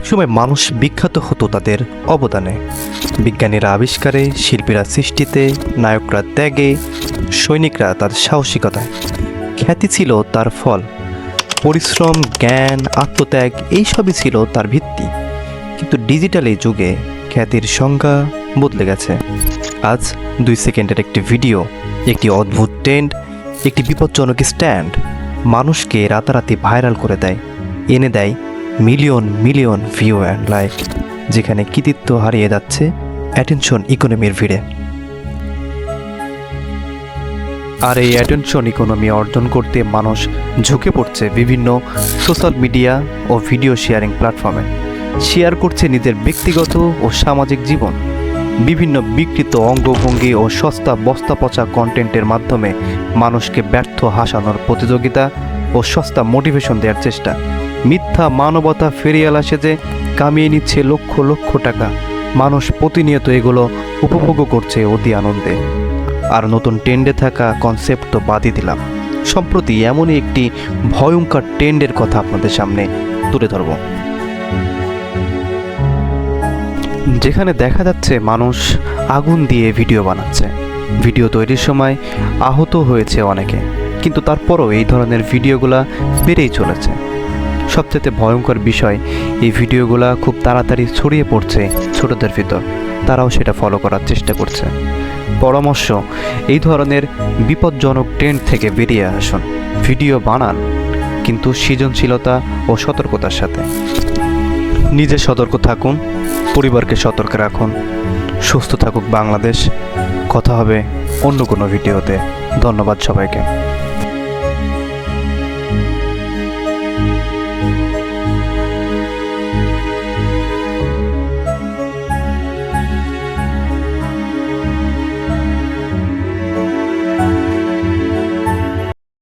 একসময় মানুষ বিখ্যাত হতো তাদের অবদানে, বিজ্ঞানীরা আবিষ্কারে, শিল্পীরা সৃষ্টিতে, নায়করা ত্যাগে, সৈনিকরা তার সাহসিকতায়। খ্যাতি ছিল তার ফল, পরিশ্রম, জ্ঞান, আত্মত্যাগ এইসবই ছিল তার ভিত্তি। কিন্তু ডিজিটাল এই যুগে খ্যাতির সংজ্ঞা বদলে গেছে। আজ 2 সেকেন্ডের একটি ভিডিও, একটি অদ্ভুত ট্রেন্ড, একটি বিপজ্জনক স্ট্যান্ড মানুষকে রাতারাতি ভাইরাল করে দেয়, এনে দেয় million million view and like, যেখানে কৃতিত্ব হারিয়ে যাচ্ছে অ্যাটেনশন ইকোনমির ভিড়ে। আর এই অ্যাটেনশন ইকোনমি অর্জন করতে মানুষ ঝুঁকে পড়ছে বিভিন্ন সোশ্যাল মিডিয়া ও ভিডিও শেয়ারিং প্ল্যাটফর্মে। শেয়ার করছে নিজের ব্যক্তিগত ও সামাজিক জীবন, বিভিন্ন বিকৃত অঙ্গভঙ্গি ও সস্তা বস্তা পচা কন্টেন্টের মাধ্যমে মানুষকে ব্যর্থ হাসানোর প্রতিযোগিতা ও সস্তা মোটিভেশন দেওয়ার চেষ্টা। মিথ্যা মানবতা ফেরিয়াল আসে যে কামিয়ে নিচ্ছে লক্ষ লক্ষ টাকা। মানুষ প্রতিনিয়ত এগুলো উপভোগ করছে অতি আনন্দে। আর নতুন ট্রেন্ডে থাকা কনসেপ্ট তো বাদই দিলাম, সম্প্রতি এমনই একটি ভয়ঙ্কর ট্রেন্ডের কথা আপনাদের সামনে তুলে ধরব, যেখানে দেখা যাচ্ছে মানুষ আগুন দিয়ে ভিডিও বানাচ্ছে। ভিডিও তৈরির সময় আহত হয়েছে অনেকে, কিন্তু তারপরও এই ধরনের ভিডিওগুলা বেড়েই চলেছে। সবচেয়ে ভয়ঙ্কর বিষয়, এই ভিডিওগুলা খুব তাড়াতাড়ি ছড়িয়ে পড়ছে ছোটদের ভিতর, তারাও সেটা ফলো করার চেষ্টা করছে। পরামর্শ, এই ধরনের বিপজ্জনক ট্রেন্ড থেকে বেরিয়ে আসুন, ভিডিও বানান কিন্তু সৃজনশীলতা ও সতর্কতার সাথে। নিজে সতর্ক থাকুন, পরিবারকে সতর্ক রাখুন। সুস্থ থাকুক বাংলাদেশ। কথা হবে অন্য কোনো ভিডিওতে। ধন্যবাদ সবাইকে।